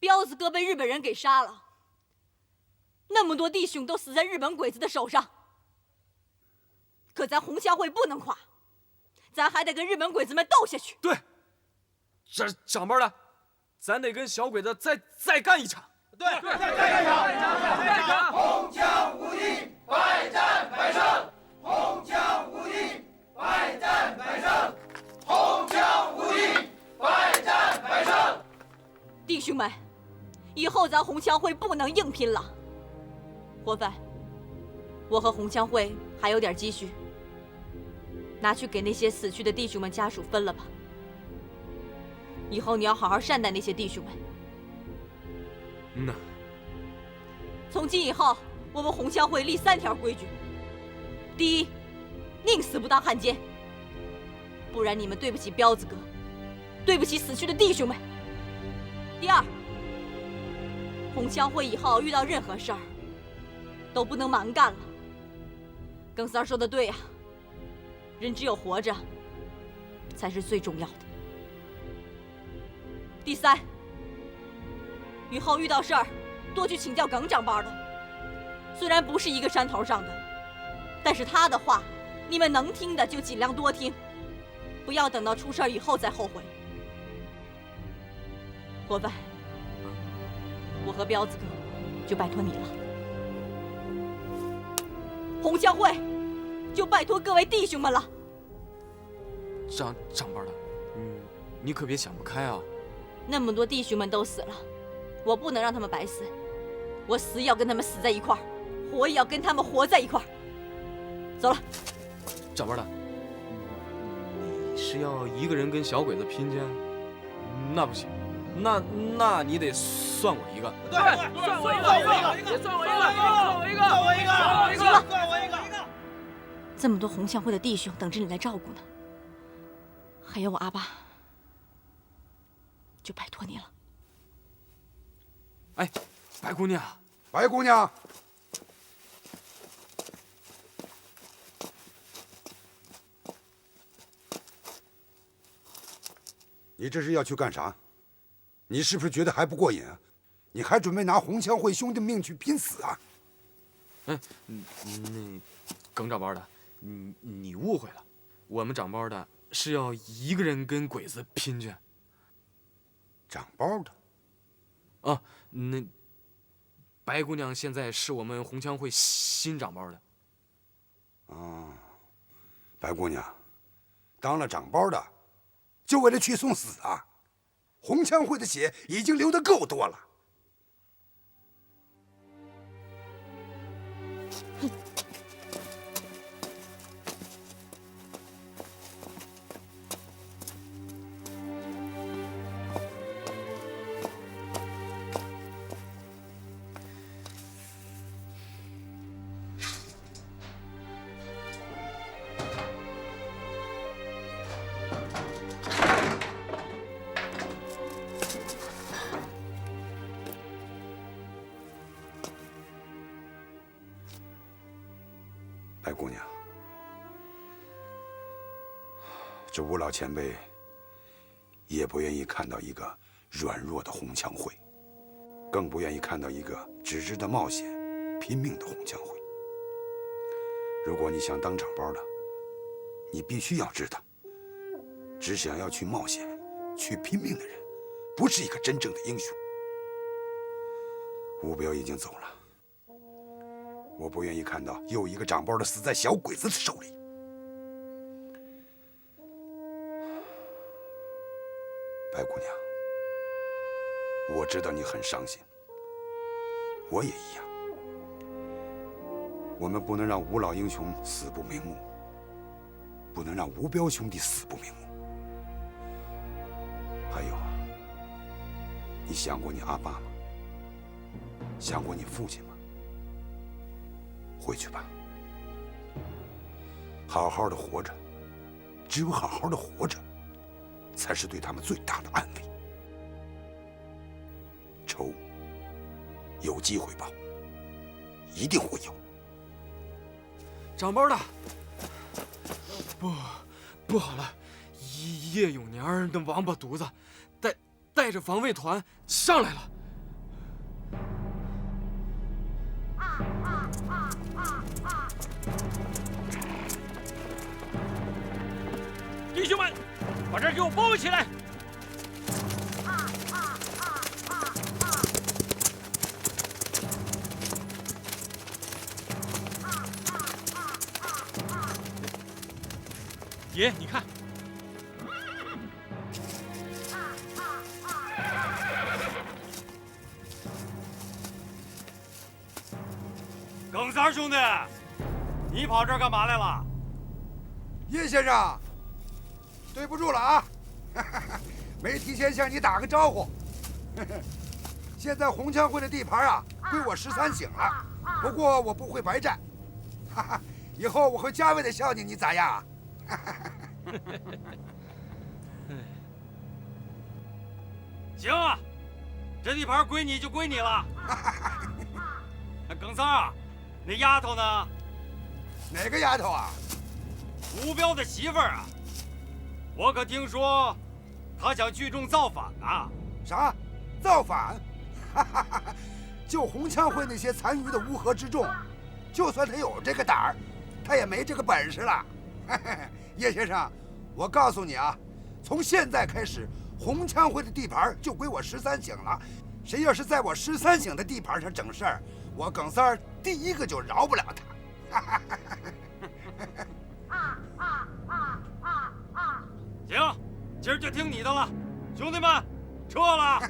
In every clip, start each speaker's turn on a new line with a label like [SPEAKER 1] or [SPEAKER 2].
[SPEAKER 1] 彪子哥被日本人给杀了，那么多弟兄都死在日本鬼子的手上。可咱红枪会不能垮，咱还得跟日本鬼子们斗下去。
[SPEAKER 2] 对，这长班的，咱得跟小鬼子再干一场。对，再干一场！
[SPEAKER 3] 红枪无敌，百战百胜！红枪无敌，百战百胜！红枪无敌，百战百胜！
[SPEAKER 1] 弟兄们，以后咱红枪会不能硬拼了。伙伴，我和红枪会还有点积蓄，拿去给那些死去的弟兄们家属分了吧。以后你要好好善待那些弟兄们。
[SPEAKER 2] 呐。
[SPEAKER 1] 从今以后，我们红枪会立3条规矩：第一，宁死不当汉奸，不然你们对不起彪子哥，对不起死去的弟兄们。第二，红枪会以后遇到任何事儿，都不能蛮干了。耿三说的对呀，人只有活着，才是最重要的。第三，以后遇到事儿，多去请教耿长班的。虽然不是一个山头上的，但是他的话，你们能听的就尽量多听，不要等到出事儿以后再后悔。伙伴，我和彪子哥就拜托你了。红枪会就拜托各位弟兄们了。
[SPEAKER 2] 长班的，你可别想不开啊！
[SPEAKER 1] 那么多弟兄们都死了，我不能让他们白死，我死也要跟他们死在一块儿，活也要跟他们活在一块儿。走了。
[SPEAKER 2] 长班的，你是要一个人跟小鬼子拼去？那不行，那你得算我一个。
[SPEAKER 3] 对，算我一个，算我一个，算我一个，算我一个，算我一个，算我一个。
[SPEAKER 1] 这么多红枪会的弟兄等着你来照顾呢，还有我阿爸，就拜托你了。
[SPEAKER 2] 哎，白姑娘，
[SPEAKER 4] 白姑娘，你这是要去干啥？你是不是觉得还不过瘾啊？你还准备拿红枪会兄弟命去拼死啊？
[SPEAKER 2] 那耿长班的，你误会了，我们长班的是要一个人跟鬼子拼去。
[SPEAKER 4] 长包的？
[SPEAKER 2] 啊，那白姑娘现在是我们红枪会新长包的。
[SPEAKER 4] 哦，白姑娘，当了长包的，就为了去送死啊？红枪会的血已经流得够多了。白姑娘，这吴老前辈也不愿意看到一个软弱的红枪会，更不愿意看到一个只知道冒险、拼命的红枪会。如果你想当长包的，你必须要知道，只想要去冒险、去拼命的人，不是一个真正的英雄。吴彪已经走了。我不愿意看到又一个长包的死在小鬼子的手里。白姑娘，我知道你很伤心，我也一样。我们不能让吴老英雄死不瞑目，不能让吴彪兄弟死不瞑目。还有啊，你想过你阿爸吗？想过你父亲吗？回去吧，好好的活着，只有好好的活着，才是对他们最大的安慰。仇有机会报，一定会有。
[SPEAKER 2] 长包的，不好了，叶永年那王八犊子带着防卫团上来了，
[SPEAKER 5] 弟兄们，把这儿给我包围起来！爷，你看，
[SPEAKER 6] 耿三兄弟，你跑这儿干嘛来了？
[SPEAKER 4] 叶先生，对不住了啊，没提前向你打个招呼。现在红枪会的地盘啊，归我13省了。不过我不会白战，以后我会加倍的孝敬你，咋样？
[SPEAKER 6] 行啊，这地盘归你就归你了。耿三儿，那丫头呢？
[SPEAKER 4] 哪个丫头啊？
[SPEAKER 6] 吴彪的媳妇儿啊！我可听说，她想聚众造反呐。
[SPEAKER 4] 啥？造反？就红枪会那些残余的乌合之众，就算他有这个胆儿，他也没这个本事了。叶先生，我告诉你啊，从现在开始，红枪会的地盘就归我13省了。谁要是在我13省的地盘上整事儿，我耿三儿第一个就饶不了他。
[SPEAKER 6] 行，今儿就听你的了，兄弟们，撤了。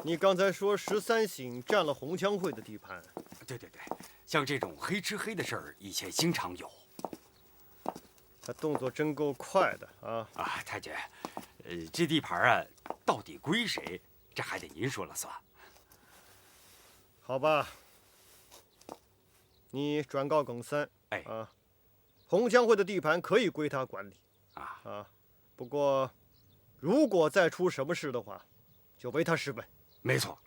[SPEAKER 7] 你刚才说13省占了红枪会的地盘？
[SPEAKER 8] 对对对，像这种黑吃黑的事儿，以前经常有。
[SPEAKER 7] 他动作真够快的啊！
[SPEAKER 8] 啊，太监，这地盘啊，到底归谁？这还得您说了算。
[SPEAKER 7] 好吧，你转告耿三，
[SPEAKER 8] 哎
[SPEAKER 7] 啊，红枪会的地盘可以归他管理
[SPEAKER 8] 啊，
[SPEAKER 7] 不过如果再出什么事的话，就唯他是本。
[SPEAKER 8] 没错。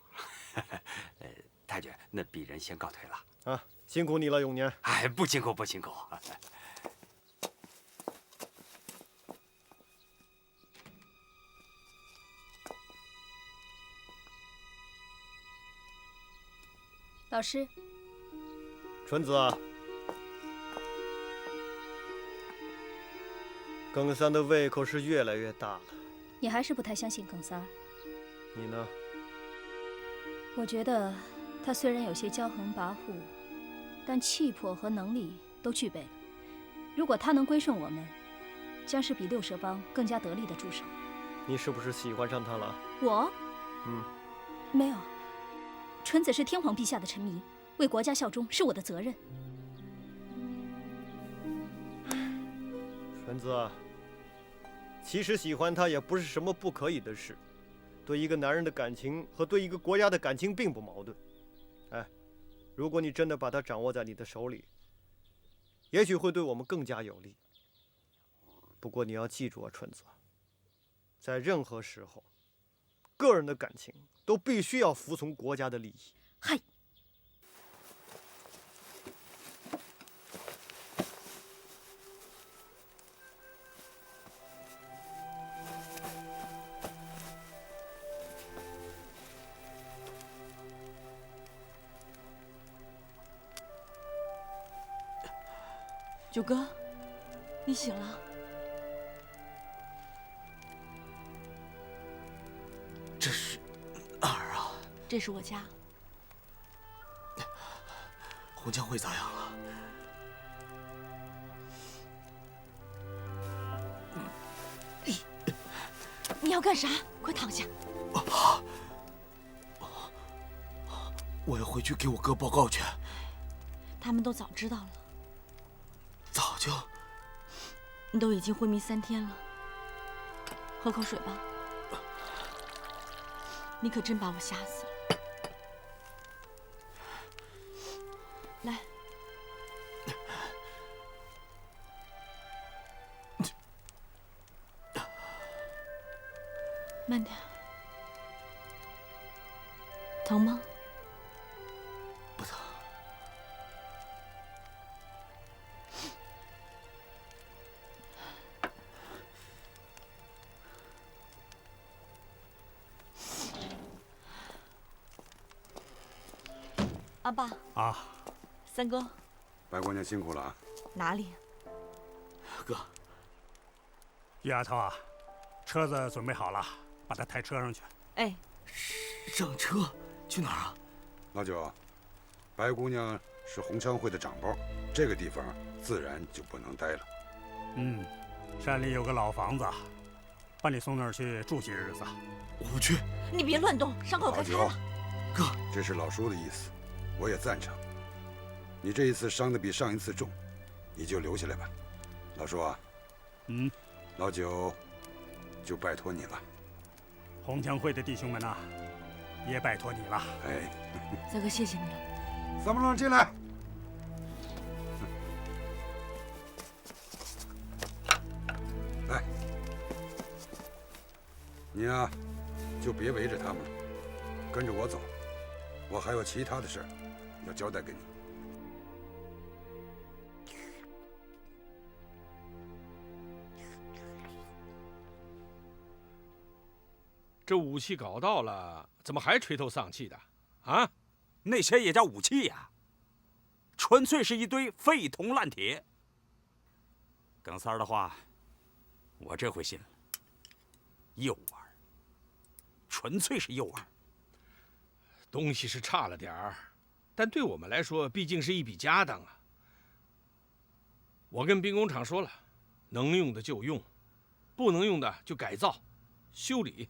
[SPEAKER 8] 太监，那鄙人先告退了。
[SPEAKER 7] 啊，辛苦你了，永年。
[SPEAKER 8] 哎，不辛苦，不辛苦。
[SPEAKER 9] 老师，
[SPEAKER 7] 纯子啊，耿三的胃口是越来越大了。
[SPEAKER 9] 你还是不太相信耿三儿。
[SPEAKER 7] 你呢？
[SPEAKER 9] 我觉得他虽然有些骄横跋扈，但气魄和能力都具备了。如果他能归顺我们，将是比六蛇帮更加得力的助手。
[SPEAKER 7] 你是不是喜欢上他了？
[SPEAKER 9] 我？没有。 纯子是天皇陛下的臣民，为国家效忠是我的责任。
[SPEAKER 7] 纯子啊，其实喜欢他也不是什么不可以的事。对一个男人的感情和对一个国家的感情并不矛盾。哎，如果你真的把他掌握在你的手里，也许会对我们更加有利。不过你要记住啊，纯子，在任何时候，个人的感情 都必须要服从国家的利益。
[SPEAKER 9] 嗨，
[SPEAKER 1] 九哥，你醒了。
[SPEAKER 8] 这是哪儿啊？
[SPEAKER 1] 这是我家。
[SPEAKER 8] 红枪会咋样了？
[SPEAKER 1] 你要干啥？快躺下。
[SPEAKER 8] 我要回去给我哥报告去。
[SPEAKER 1] 他们都早知道了。
[SPEAKER 8] 早就？
[SPEAKER 1] 你都已经昏迷3天了，喝口水吧。 你可真把我吓死了！来，慢点。疼吗？
[SPEAKER 8] 不疼。
[SPEAKER 1] 阿爸
[SPEAKER 5] 啊，
[SPEAKER 1] 三哥，
[SPEAKER 4] 白姑娘辛苦了啊！
[SPEAKER 1] 哪里？
[SPEAKER 2] 哥，
[SPEAKER 5] 丫头啊，车子准备好了，把她抬车上去。
[SPEAKER 1] 哎，
[SPEAKER 2] 上车去哪儿啊？
[SPEAKER 4] 老九，白姑娘是红枪会的长包，这个地方自然就不能待了。
[SPEAKER 5] 嗯，山里有个老房子，把你送那儿去住些日子。
[SPEAKER 2] 我不去。
[SPEAKER 1] 你别乱动，伤口
[SPEAKER 4] 老九
[SPEAKER 1] 该开了。，
[SPEAKER 2] 哥，
[SPEAKER 4] 这是老叔的意思，我也赞成。你这一次伤得比上一次重，你就留下来吧。老叔啊，老九就拜托你了。
[SPEAKER 5] 红枪会的弟兄们呐，也拜托你了。
[SPEAKER 4] 哎，
[SPEAKER 1] 三哥，谢谢你了。
[SPEAKER 4] 三木龙进来。来，你呀，就别围着他们了，跟着我走，我还有其他的事儿要交代给你。
[SPEAKER 10] 这武器搞到了，怎么还垂头丧气的？啊，
[SPEAKER 8] 那些也叫武器呀，纯粹是一堆废铜烂铁。耿三儿的话，我这回信了。诱饵，纯粹是诱饵。
[SPEAKER 10] 东西是差了点儿，但对我们来说，毕竟是一笔家当啊。我跟兵工厂说了，能用的就用，不能用的就改造、修理。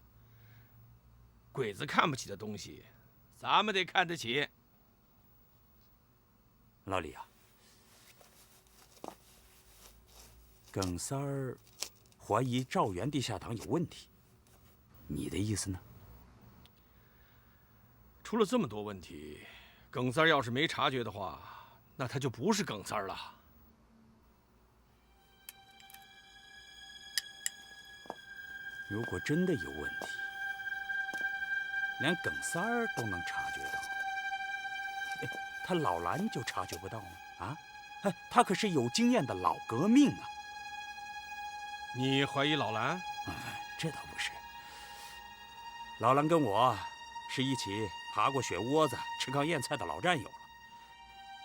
[SPEAKER 10] 鬼子看不起的东西，咱们得看得起。
[SPEAKER 8] 老李啊，耿三儿怀疑赵源地下党有问题，你的意思呢？
[SPEAKER 10] 出了这么多问题，耿三儿要是没察觉的话，那他就不是耿三儿了。
[SPEAKER 8] 如果真的有问题，连耿三儿都能察觉到，他老蓝就察觉不到吗？啊，他可是有经验的老革命啊！
[SPEAKER 10] 你怀疑老蓝？
[SPEAKER 8] 这倒不是。老蓝跟我是一起爬过雪窝子、吃糠咽菜的老战友了。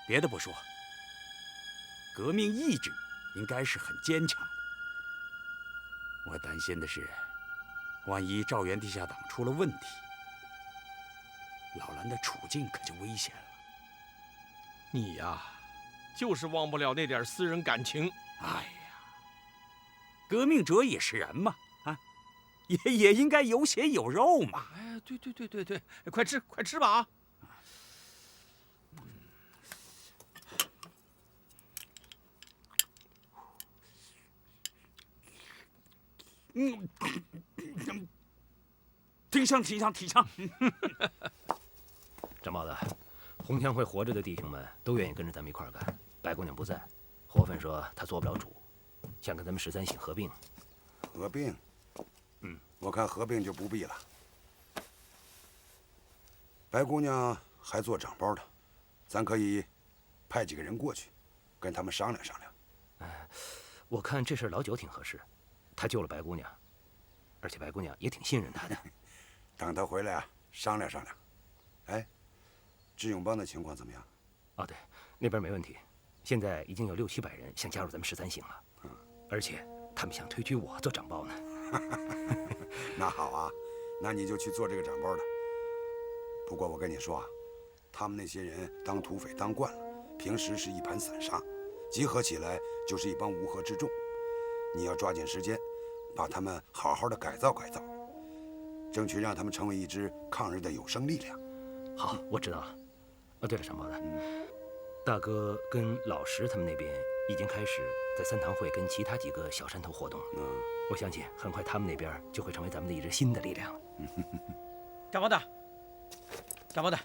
[SPEAKER 8] 别的不说，革命意志应该是很坚强的。我担心的是，万一赵源地下党出了问题，老蓝的处境可就危险了。
[SPEAKER 10] 你呀，就是忘不了那点私人感情。
[SPEAKER 8] 哎呀，革命者也是人嘛，啊，也应该有血有肉嘛。
[SPEAKER 10] 哎，对，快吃吧啊！
[SPEAKER 8] 挺香。
[SPEAKER 11] 张豹子，红枪会活着的弟兄们都愿意跟着咱们一块儿干。白姑娘不在，活分说她做不了主，想跟咱们13省合并。
[SPEAKER 4] 合并？我看合并就不必了。白姑娘还做长包的，咱可以派几个人过去，跟他们商量商量。
[SPEAKER 11] 我看这事老九挺合适，他救了白姑娘，而且白姑娘也挺信任他的。
[SPEAKER 4] 等他回来啊，商量商量。哎，智勇帮的情况怎么样？
[SPEAKER 11] 哦，对，那边没问题，现在已经有600-700人想加入咱们13省了，而且他们想推举我做长包呢。
[SPEAKER 4] 那好啊，那你就去做这个长包的。不过我跟你说啊，他们那些人当土匪当惯了，平时是一盘散沙，集合起来就是一帮乌合之众。你要抓紧时间，把他们好好的改造改造，争取让他们成为一支抗日的有生力量。
[SPEAKER 11] 好，我知道了。哦，对了，长包子，大哥跟老石他们那边已经开始在三堂会跟其他几个小山头活动了。我相信很快他们那边就会成为咱们的一支新的力量了。
[SPEAKER 12] 长包子，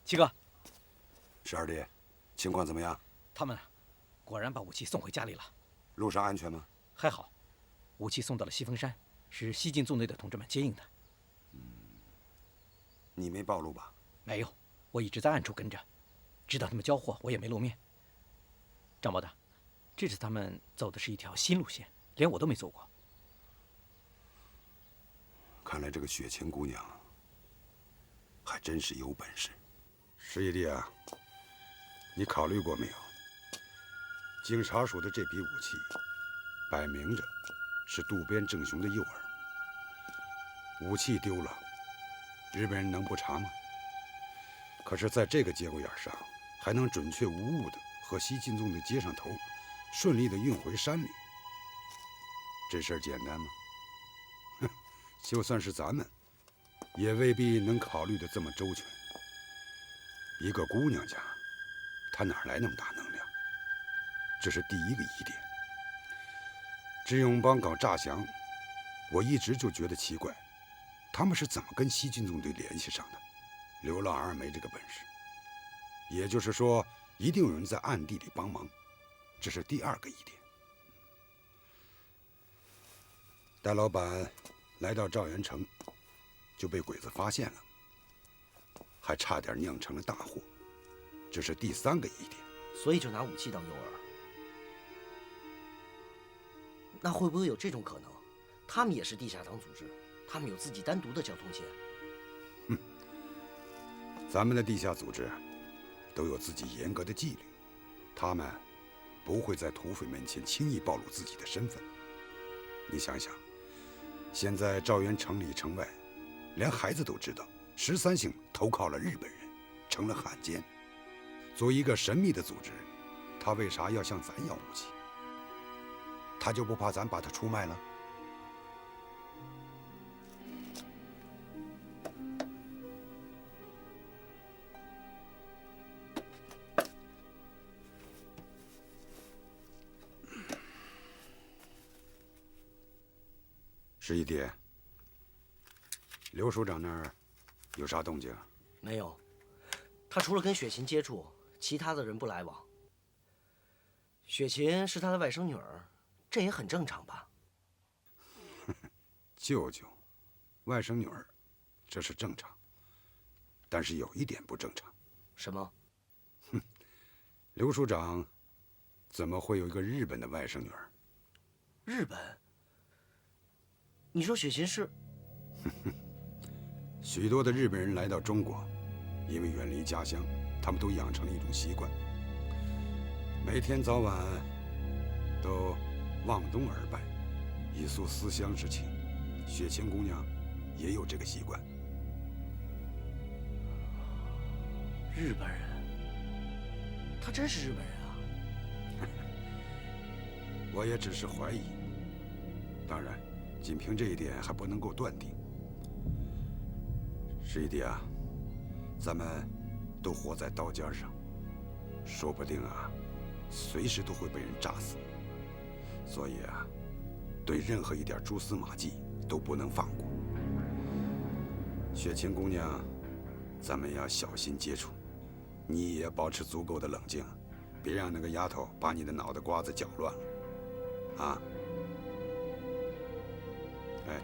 [SPEAKER 12] 七哥，
[SPEAKER 4] 是二弟，情况怎么样？
[SPEAKER 12] 他们果然把武器送回家里了。
[SPEAKER 4] 路上安全吗？
[SPEAKER 12] 还好，武器送到了西峰山，是西进纵队的同志们接应的。
[SPEAKER 4] 你没暴露吧？
[SPEAKER 12] 没有，我一直在暗处跟着，直到他们交货，我也没露面。张包子，这次他们走的是一条新路线，连我都没走过。
[SPEAKER 4] 看来这个雪晴姑娘还真是有本事。师爷弟啊，你考虑过没有？警察署的这批武器，摆明着是渡边正雄的诱饵。武器丢了，日本人能不查吗？可是，在这个节骨眼上，还能准确无误地和西进宗的接上头，顺利地运回山里，这事儿简单吗？哼，就算是咱们，也未必能考虑得这么周全。一个姑娘家，她哪来那么大能量？这是第一个疑点。智勇帮搞诈降，我一直就觉得奇怪，他们是怎么跟西进宗队联系上的？刘老二没这个本事，也就是说，一定有人在暗地里帮忙，这是第二个疑点。戴老板来到赵元城，就被鬼子发现了，还差点酿成了大祸，这是第三个疑点。
[SPEAKER 13] 所以就拿武器当诱饵。那会不会有这种可能？他们也是地下党组织，他们有自己单独的交通线。
[SPEAKER 4] 咱们的地下组织都有自己严格的纪律，他们不会在土匪面前轻易暴露自己的身份。你想想，现在赵元城里城外，连孩子都知道13姓投靠了日本人，成了汉奸。作为一个神秘的组织，他为啥要向咱要武器？他就不怕咱把他出卖了？师义弟，刘署长那儿有啥动静？
[SPEAKER 13] 没有，他除了跟雪琴接触，其他的人不来往。雪琴是他的外甥女儿，这也很正常吧？
[SPEAKER 4] 舅舅，外甥女儿，这是正常。但是有一点不正常。
[SPEAKER 13] 什么？
[SPEAKER 4] 刘署长怎么会有一个日本的外甥女儿？
[SPEAKER 13] 日本？你说雪琴是？
[SPEAKER 4] 许多的日本人来到中国，因为远离家乡，他们都养成了一种习惯，每天早晚都望东而拜，以诉思乡之情。雪琴姑娘也有这个习惯。
[SPEAKER 13] 日本人？他真是日本人啊？
[SPEAKER 4] 我也只是怀疑，当然，仅凭这一点还不能够断定。师弟啊，咱们都活在刀尖上，说不定啊，随时都会被人炸死。所以啊，对任何一点蛛丝马迹都不能放过。雪琴姑娘，咱们要小心接触，你也要保持足够的冷静，别让那个丫头把你的脑袋瓜子搅乱了，啊？哎。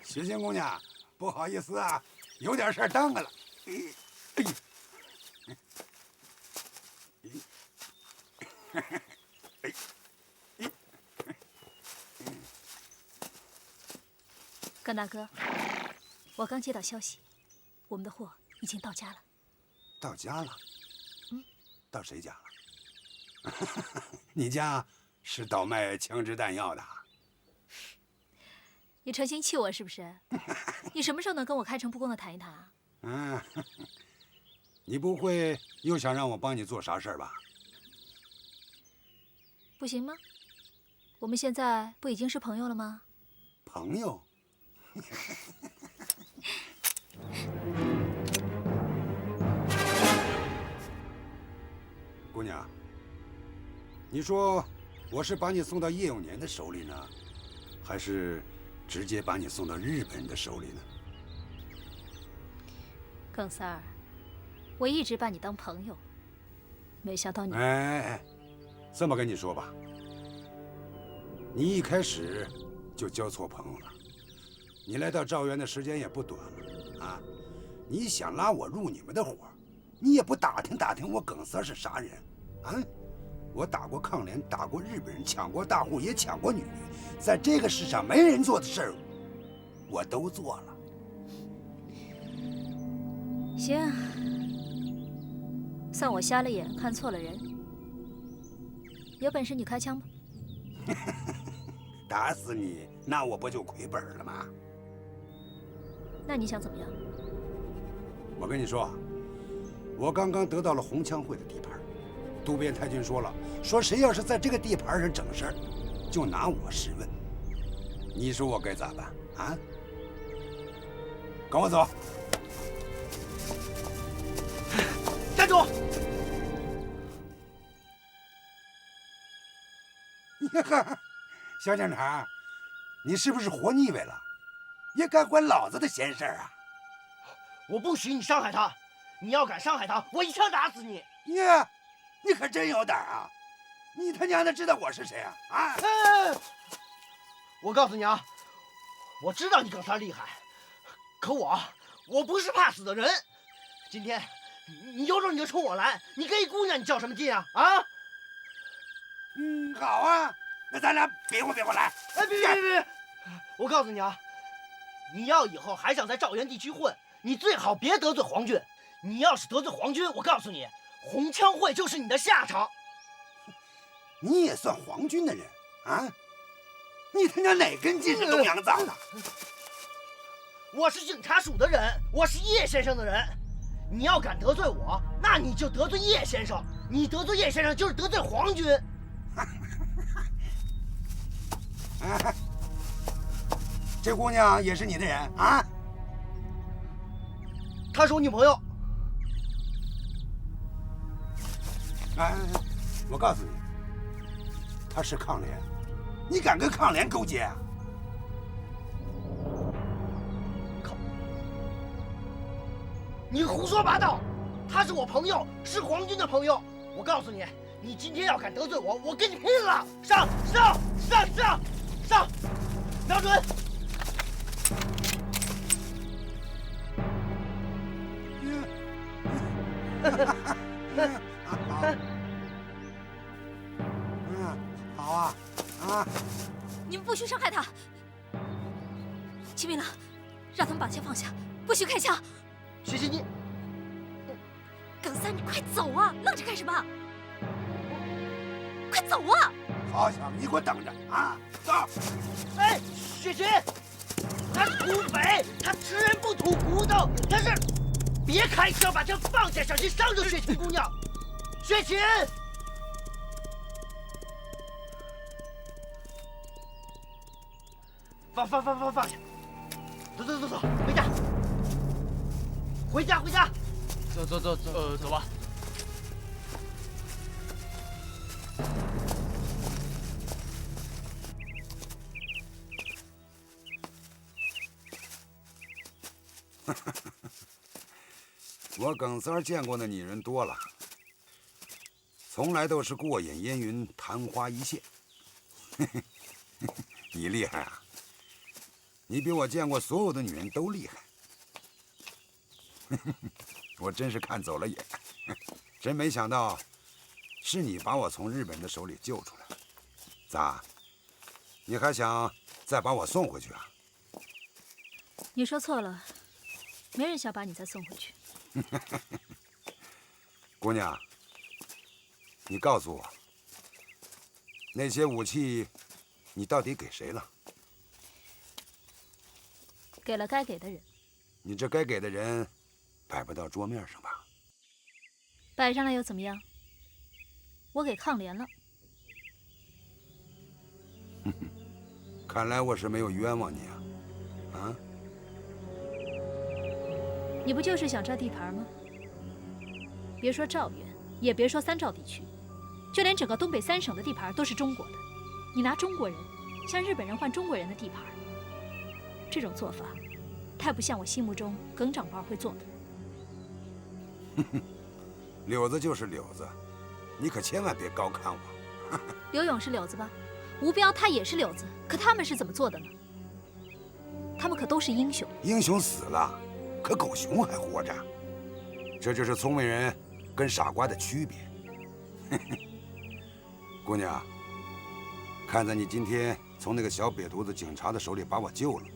[SPEAKER 4] 雪琴姑娘，不好意思啊，有点事儿耽搁了。
[SPEAKER 9] 甘大哥，我刚接到消息，我们的货已经到家了。
[SPEAKER 4] 到家了？到谁家了？你家是倒卖枪支弹药的？
[SPEAKER 9] 你存心气我是不是？你什么时候能跟我开诚布公的谈一谈啊？
[SPEAKER 4] 你不会又想让我帮你做啥事儿吧？
[SPEAKER 9] 不行吗？我们现在不已经是朋友了吗？
[SPEAKER 4] 朋友？姑娘，你说我是把你送到叶永年的手里呢，还是直接把你送到日本人的手里呢？
[SPEAKER 9] 耿三儿，我一直把你当朋友，没想到你……
[SPEAKER 4] 哎，这么跟你说吧，你一开始就交错朋友了。你来到赵园的时间也不短了啊！你想拉我入你们的伙，你也不打听打听我耿三是啥人啊？我打过抗联，打过日本人，抢过大户，也抢过女人，在这个世上没人做的事儿，我都做了。
[SPEAKER 9] 行，算我瞎了眼，看错了人。有本事你开枪吧！
[SPEAKER 4] 打死你，那我不就亏本了吗？
[SPEAKER 9] 那你想怎么样？
[SPEAKER 4] 我跟你说，我刚刚得到了红枪会的地盘，渡边太君说了，说谁要是在这个地盘上整事儿，就拿我试问。你说我该咋办啊？跟我走。
[SPEAKER 13] 站住！
[SPEAKER 4] 小警察，你是不是活腻歪了？也敢管老子的闲事儿啊！
[SPEAKER 13] 我不许你伤害他，你要敢伤害他，我一枪打死你！
[SPEAKER 4] 你可真有胆啊！你他娘的知道我是谁啊？啊！
[SPEAKER 13] 我告诉你啊，我知道你耿三厉害，可我不是怕死的人。今天你有种你就冲我来，你跟一姑娘你较什么劲啊？啊！
[SPEAKER 4] 好啊，那咱俩比划比划来。
[SPEAKER 13] 哎，别！我告诉你啊，你要以后还想在赵园地区混，你最好别得罪皇军。你要是得罪皇军，我告诉你，红枪会就是你的下场。
[SPEAKER 4] 你也算皇军的人啊？你他娘哪根筋是东洋造的？
[SPEAKER 13] 我是警察署的人，我是叶先生的人。你要敢得罪我，那你就得罪叶先生。你得罪叶先生，就是得罪皇军。
[SPEAKER 4] 这姑娘也是你的人啊？
[SPEAKER 13] 她是我女朋友。
[SPEAKER 4] 我告诉你，她是抗联，你敢跟抗联勾结啊？
[SPEAKER 13] 你胡说八道！他是我朋友，是皇军的朋友。我告诉你，你今天要敢得罪我，我跟你拼了！上！瞄准！
[SPEAKER 4] 好啊！
[SPEAKER 9] 你们不许伤害他！齐明郎，让他们把枪放下，不许开枪！
[SPEAKER 13] 学习你，
[SPEAKER 9] 耿三，你快走啊！愣着干什么？快走啊！
[SPEAKER 4] 好小子，你给我等着啊！走！
[SPEAKER 13] 哎，雪琴，他是土匪，他吃人不吐骨头，他是……别开枪，把枪放下，小心伤着雪琴姑娘。雪琴，放下！走，回家！
[SPEAKER 2] 走吧。
[SPEAKER 4] 我耿三见过的女人多了，从来都是过眼烟云，昙花一现。你厉害啊！你比我见过所有的女人都厉害。我真是看走了眼，真没想到是你把我从日本人的手里救出来。咋？你还想再把我送回去啊？
[SPEAKER 9] 你说错了，没人想把你再送回去。
[SPEAKER 4] 姑娘，你告诉我，那些武器你到底给谁了？
[SPEAKER 9] 给了该给的人。
[SPEAKER 4] 你这该给的人摆不到桌面上吧？
[SPEAKER 9] 摆上来又怎么样？我给抗联了。
[SPEAKER 4] 看来我是没有冤枉你啊！啊？
[SPEAKER 9] 你不就是想占地盘吗？别说赵园，也别说三赵地区，就连整个东北3省的地盘都是中国的。你拿中国人向日本人换中国人的地盘，这种做法太不像我心目中耿长官会做的。
[SPEAKER 4] 柳子就是柳子，你可千万别高看我。
[SPEAKER 9] 刘勇是柳子吧？吴彪他也是柳子，可他们是怎么做的呢？他们可都是英雄。
[SPEAKER 4] 英雄死了，可狗熊还活着。这就是聪明人跟傻瓜的区别。姑娘，看在你今天从那个小瘪犊子警察的手里把我救了，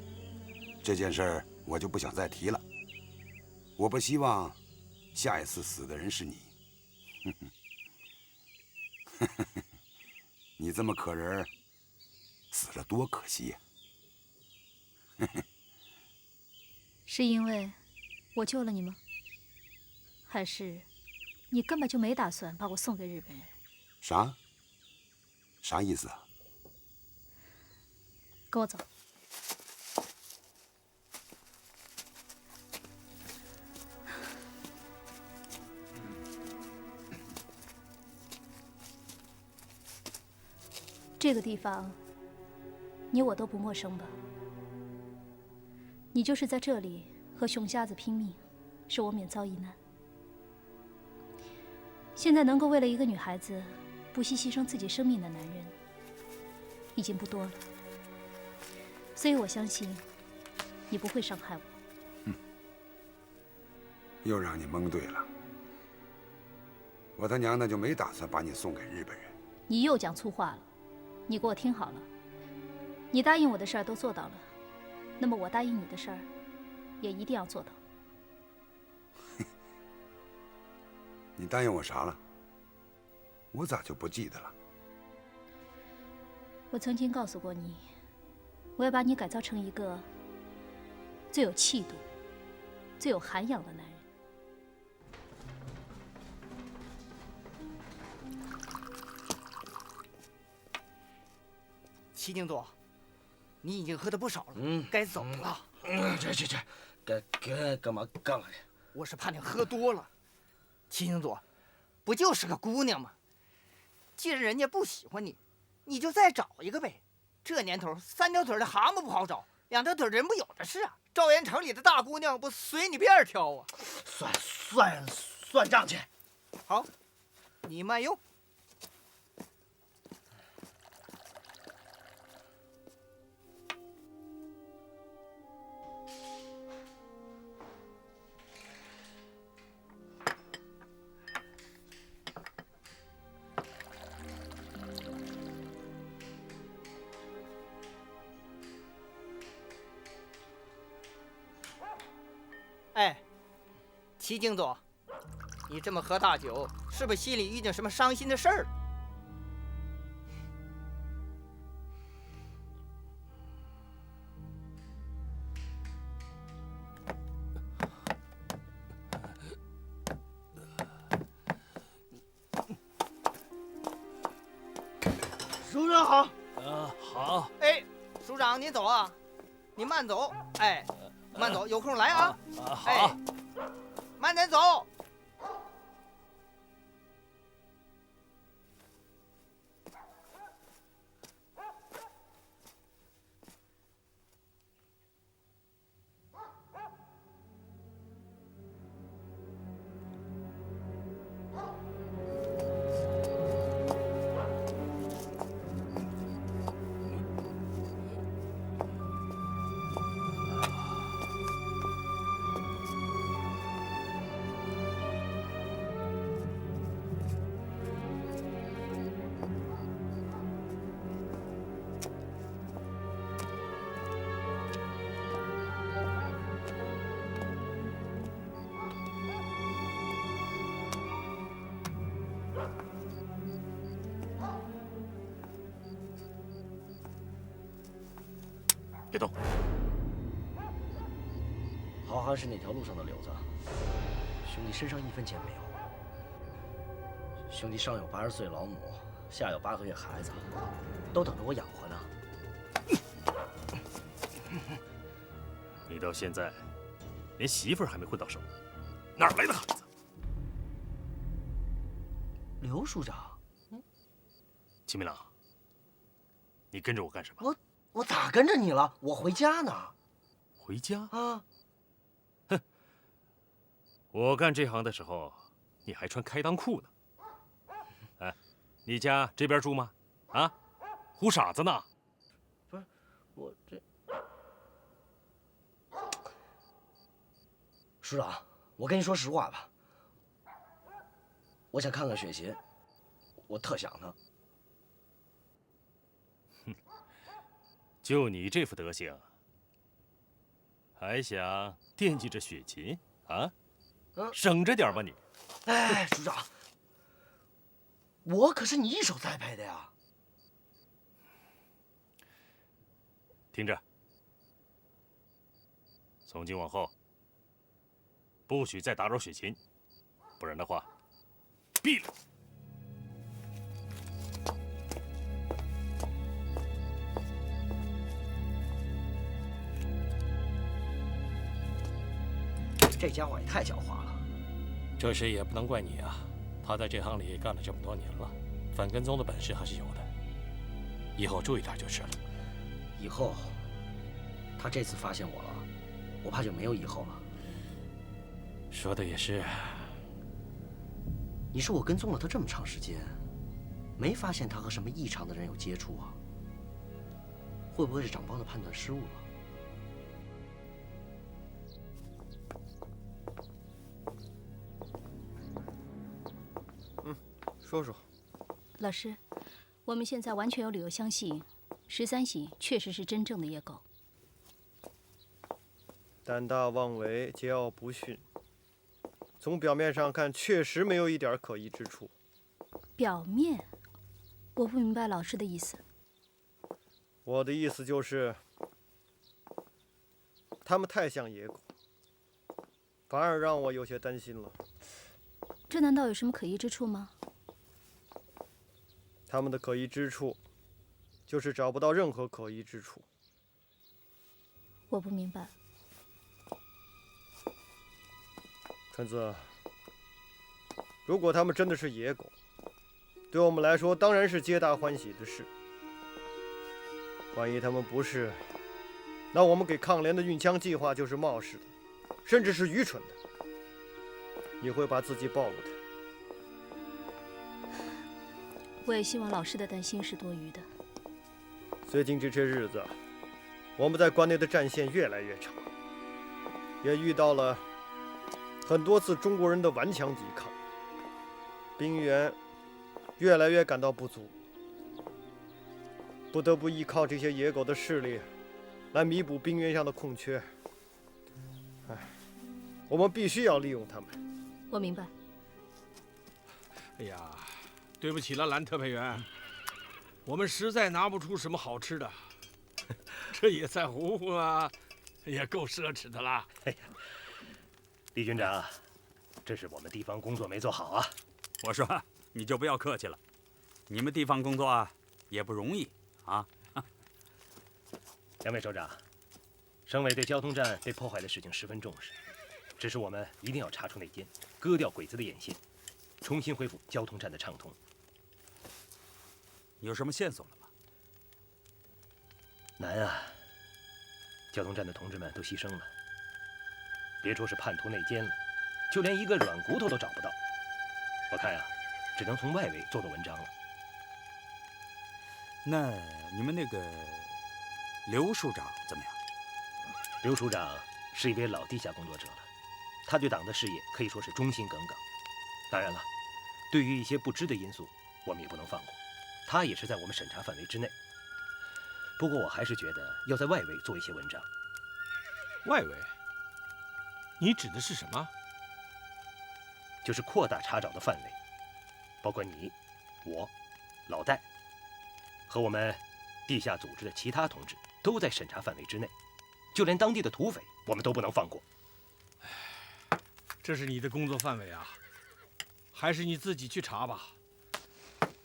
[SPEAKER 4] 这件事儿我就不想再提了。我不希望下一次死的人是你。你这么可人，死了多可惜呀！
[SPEAKER 9] 是因为我救了你吗？还是你根本就没打算把我送给日本人？
[SPEAKER 4] 啥意思啊？
[SPEAKER 9] 跟我走。这个地方，你我都不陌生吧？你就是在这里和熊瞎子拼命，使我免遭一难。现在能够为了一个女孩子不惜牺牲自己生命的男人，已经不多了。所以我相信，你不会伤害我。
[SPEAKER 4] 又让你蒙对了。我他娘的就没打算把你送给日本人。
[SPEAKER 9] 你又讲粗话了。你给我听好了，你答应我的事儿都做到了，那么我答应你的事儿，也一定要做到。
[SPEAKER 4] 你答应我啥了？我咋就不记得了？
[SPEAKER 9] 我曾经告诉过你，我要把你改造成一个最有气度、最有涵养的男人。
[SPEAKER 13] 齐景佐，你已经喝的不少了，该走了。
[SPEAKER 12] 这干嘛呀？
[SPEAKER 13] 我是怕你喝多了。齐景佐，不就是个姑娘吗？既然人家不喜欢你，你就再找一个呗。这年头，3条腿的蛤蟆不好找，2条腿的人不有的是啊。赵元城里的大姑娘不随你便挑啊。算账去。好，你慢用。哎，齐景佐，你这么喝大酒，是不是心里遇见什么伤心的事儿了？署长好。
[SPEAKER 11] 好。
[SPEAKER 13] 哎，署长您走啊，你慢走。哎，慢走，有空来啊。
[SPEAKER 11] 好。
[SPEAKER 13] 哎，慢点走。
[SPEAKER 11] 别动！
[SPEAKER 12] 豪汉是哪条路上的柳子？兄弟身上1分钱没有。兄弟上有80岁老母，下有8个月孩子，都等着我养活呢。
[SPEAKER 11] 你到现在连媳妇儿还没混到手，哪来的孩子？
[SPEAKER 12] 刘署长，
[SPEAKER 11] 秦明郎，你跟着我干什么？
[SPEAKER 12] 我咋跟着你了？我回家呢。
[SPEAKER 11] 回家？
[SPEAKER 12] 啊！
[SPEAKER 11] 哼！我干这行的时候，你还穿开裆裤呢。哎，你家这边住吗？啊？
[SPEAKER 6] 唬傻子呢？
[SPEAKER 13] 不是，我这署长，我跟你说实话吧，我想看看雪琴，我特想她。
[SPEAKER 11] 就你这副德行，还想惦记着雪琴啊？省着点吧你。
[SPEAKER 13] 哎，署长，我可是你一手栽培的呀。
[SPEAKER 11] 听着，从今往后，不许再打扰雪琴，不然的话，毙了！
[SPEAKER 13] 这家伙也太狡猾了。
[SPEAKER 11] 这事也不能怪你啊，他在这行里干了这么多年了，反跟踪的本事还是有的。以后注意点就是了。
[SPEAKER 13] 以后，他这次发现我了，我怕就没有以后了。
[SPEAKER 11] 说的也是。
[SPEAKER 13] 你说我跟踪了他这么长时间，没发现他和什么异常的人有接触啊？会不会是长帮的判断失误了？
[SPEAKER 7] 说说。
[SPEAKER 9] 老师，我们现在完全有理由相信，13喜确实是真正的野狗。
[SPEAKER 7] 胆大妄为，桀骜不驯，从表面上看，确实没有一点可疑之处。
[SPEAKER 9] 表面，我不明白老师的意思。
[SPEAKER 7] 我的意思就是，他们太像野狗，反而让我有些担心了。
[SPEAKER 9] 这难道有什么可疑之处吗？
[SPEAKER 7] 他们的可疑之处，就是找不到任何可疑之处。
[SPEAKER 9] 我不明白。
[SPEAKER 7] 纯子，如果他们真的是野狗，对我们来说当然是皆大欢喜的事。万一他们不是，那我们给抗联的运枪计划就是冒失的，甚至是愚蠢的。你会把自己暴露的。
[SPEAKER 9] 我也希望老师的担心是多余的。
[SPEAKER 7] 最近这些日子，我们在关内的战线越来越长，也遇到了很多次中国人的顽强抵抗，兵员越来越感到不足，不得不依靠这些野狗的势力来弥补兵员上的空缺。我们必须要利用他们。
[SPEAKER 9] 我明白。
[SPEAKER 10] 哎呀，对不起了，兰特派员，我们实在拿不出什么好吃的，这野菜糊糊啊，也够奢侈的啦。
[SPEAKER 11] 哎呀，李军长，这是我们地方工作没做好啊。
[SPEAKER 8] 我说你就不要客气了，你们地方工作啊也不容易啊。
[SPEAKER 11] 两位首长，省委对交通站被破坏的事情十分重视，只是我们一定要查出内奸，割掉鬼子的眼线，重新恢复交通站的畅通。
[SPEAKER 8] 有什么线索了吗？
[SPEAKER 11] 难啊！交通站的同志们都牺牲了，别说是叛徒内奸了，就连一个软骨头都找不到。我看呀，只能从外围做做文章了。
[SPEAKER 8] 那你们那个刘署长怎么样？
[SPEAKER 11] 刘署长是一位老地下工作者了，他对党的事业可以说是忠心耿耿。当然了，对于一些不知的因素，我们也不能放过。他也是在我们审查范围之内。不过我还是觉得要在外围做一些文章。
[SPEAKER 10] 外围？你指的是什么？
[SPEAKER 11] 就是扩大查找的范围，包括你、我、老戴和我们地下组织的其他同志都在审查范围之内，就连当地的土匪我们都不能放过。
[SPEAKER 10] 这是你的工作范围啊，还是你自己去查吧。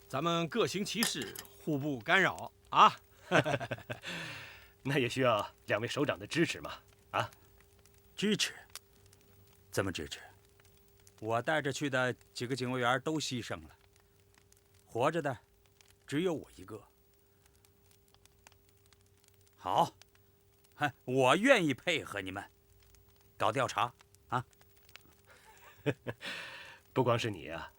[SPEAKER 10] 咱们各行其事，互不干扰啊。
[SPEAKER 11] 那也需要两位首长的支持嘛，啊？
[SPEAKER 8] 支持？怎么支持？我带着去的几个警卫员都牺牲了，活着的只有我一个。好，我愿意配合你们搞调查啊。
[SPEAKER 11] 不光是你啊，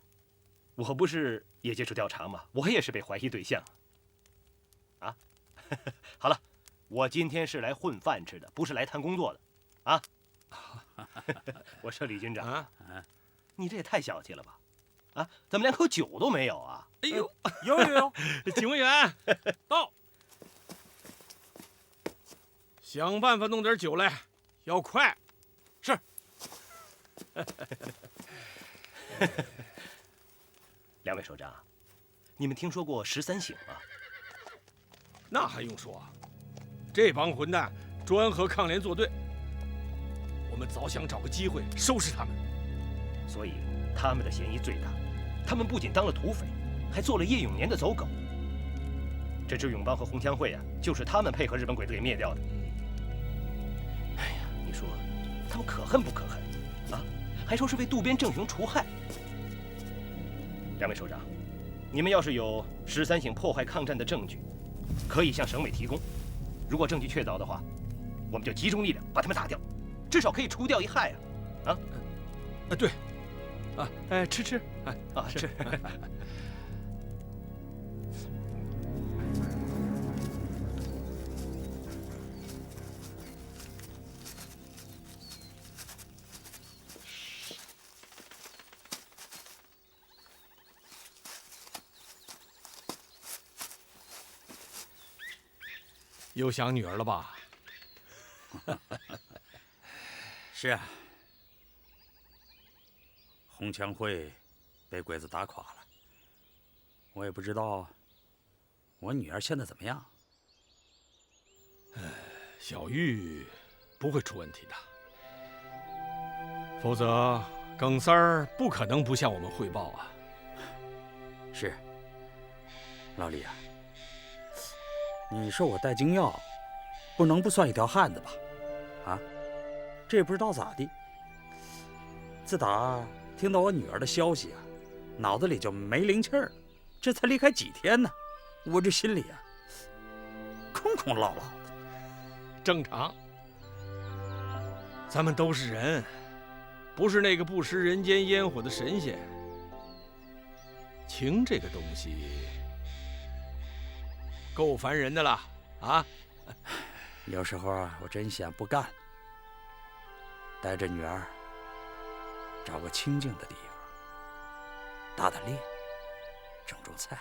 [SPEAKER 11] 我不是也接触调查吗？我也是被怀疑对象。好了，我今天是来混饭吃的，不是来谈工作的，啊！我说李军长，你这也太小气了吧？啊，怎么连口酒都没有啊？
[SPEAKER 10] 哎呦，有，警卫员到，想办法弄点酒来，要快。是。
[SPEAKER 11] 两位首长，你们听说过13醒吗？
[SPEAKER 10] 那还用说？这帮混蛋专和抗联作对，我们早想找个机会收拾他们。
[SPEAKER 11] 所以他们的嫌疑最大。他们不仅当了土匪，还做了叶永年的走狗。这支永邦和红枪会啊，就是他们配合日本鬼子给灭掉的。哎呀，你说他们可恨不可恨啊？还说是为渡边正雄除害。两位首长，你们要是有13醒破坏抗战的证据，可以向省委提供。如果证据确凿的话，我们就集中力量把他们打掉，至少可以除掉一害啊！
[SPEAKER 10] 对，吃，
[SPEAKER 11] 吃。
[SPEAKER 10] 又想女儿了吧？
[SPEAKER 8] 是啊，红枪会被鬼子打垮了，我也不知道我女儿现在怎么样。
[SPEAKER 10] 小玉不会出问题的，否则耿三儿不可能不向我们汇报啊。
[SPEAKER 8] 是，老李啊，你说我戴金耀，不能不算一条汉子吧？啊，这也不知道咋的，自打听到我女儿的消息啊，脑子里就没灵气儿，这才离开几天呢，我这心里啊，空空落落的。
[SPEAKER 10] 正常，咱们都是人，不是那个不食人间烟火的神仙。情这个东西够烦人的了啊！
[SPEAKER 8] 有时候啊，我真想不干，带着女儿找个清静的地方，打打猎，种种菜，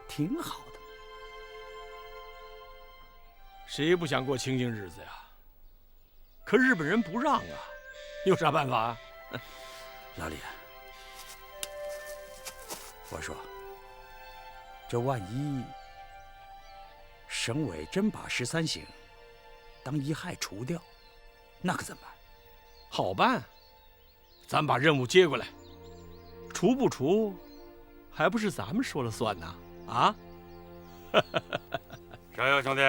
[SPEAKER 8] 挺好的。
[SPEAKER 10] 谁不想过清静日子呀？可日本人不让啊，有啥办法？
[SPEAKER 8] 老李，我说，这万一省委真把13醒当一害除掉，那可怎么办？
[SPEAKER 10] 好办，咱把任务接过来，除不除，还不是咱们说了算呢？啊？
[SPEAKER 6] 加油，兄弟！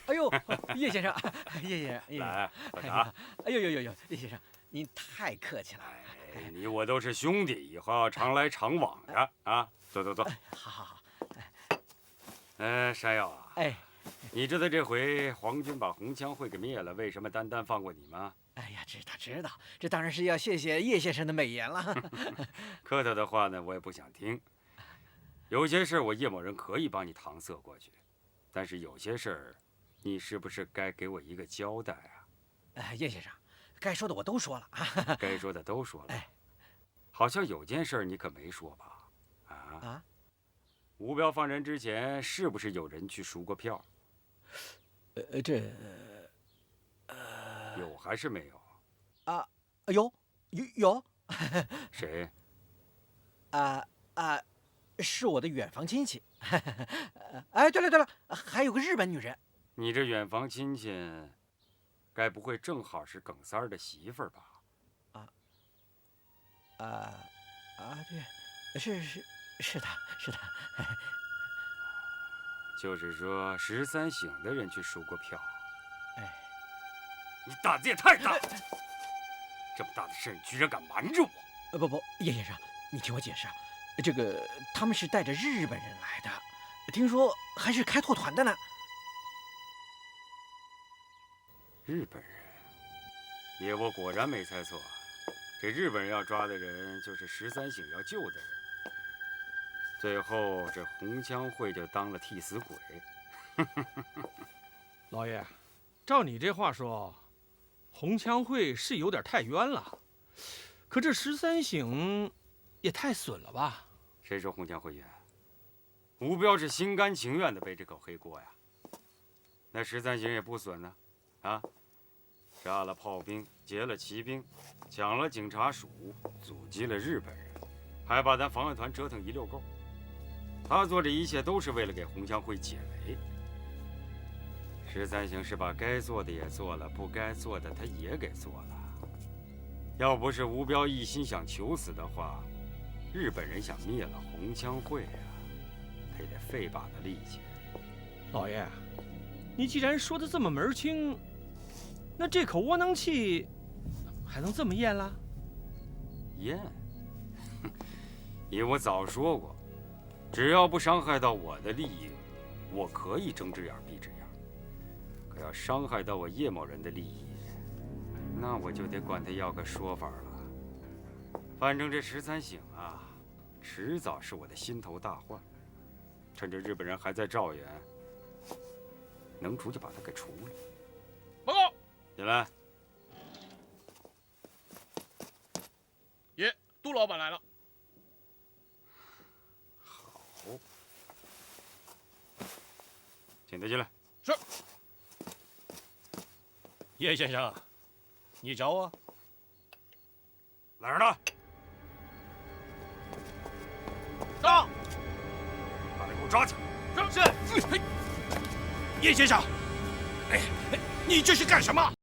[SPEAKER 12] 哎呦，叶先生，叶先生，
[SPEAKER 6] 来喝茶。
[SPEAKER 12] 哎呦，叶先生，您太客气了。
[SPEAKER 6] 你我都是兄弟，以后要常来常往的啊！坐。
[SPEAKER 12] 好。
[SPEAKER 6] 山药啊，你知道这回皇军把红枪会给灭了，为什么单单放过你吗？
[SPEAKER 12] 哎呀，知道，这当然是要谢谢叶先生的美言了。
[SPEAKER 6] 客套的话呢，我也不想听。有些事我叶某人可以帮你搪塞过去，但是有些事儿，你是不是该给我一个交代啊？
[SPEAKER 12] 叶先生，该说的我都说了啊。
[SPEAKER 6] 该说的都说了。好像有件事你可没说吧？啊？吴彪放人之前，是不是有人去赎过票？有还是没有？
[SPEAKER 12] 有。
[SPEAKER 6] 谁？
[SPEAKER 12] 是我的远房亲戚。哎，对了，还有个日本女人。
[SPEAKER 6] 你这远房亲戚，该不会正好是耿三儿的媳妇儿吧？
[SPEAKER 12] 对，是他。
[SPEAKER 6] 就是说13醒的人去赎过票。你胆子也太大了！这么大的事，你居然敢瞒着我！
[SPEAKER 12] 不，叶先生，你听我解释啊，这个他们是带着日本人来的，听说还是开拓团的呢。
[SPEAKER 6] 日本人，野我果然没猜错，这日本人要抓的人就是13醒要救的人。最后这红枪会就当了替死鬼。
[SPEAKER 10] 老爷，照你这话说，红枪会是有点太冤了，可这13省也太损了吧？
[SPEAKER 6] 谁说红枪会冤？吴彪是心甘情愿的背这口黑锅呀。那13省也不损呢，啊，杀了炮兵，劫了骑兵，抢了警察署，阻击了日本人，还把咱防卫团折腾一溜够。他做这一切都是为了给红枪会解围。13省是把该做的也做了，不该做的他也给做了。要不是吴彪一心想求死的话，日本人想灭了红枪会啊，他也得费把子力气。
[SPEAKER 10] 老爷，你既然说的这么门清，那这口窝囊气还能这么咽了？
[SPEAKER 6] 咽？因为我早说过，只要不伤害到我的利益，我可以睁只眼闭只眼。可要伤害到我叶某人的利益，那我就得管他要个说法了。反正这13省啊，迟早是我的心头大患。趁着日本人还在赵原，能除就把他给除了。
[SPEAKER 10] 报告，
[SPEAKER 6] 进来。
[SPEAKER 10] 爷，杜老板来了。
[SPEAKER 6] 好，请他进来。
[SPEAKER 10] 是。
[SPEAKER 14] 叶先生，你找我？
[SPEAKER 6] 来人了！
[SPEAKER 10] 到！
[SPEAKER 6] 把他给我抓起来！
[SPEAKER 14] 是。叶先生，哎，你这是干什么？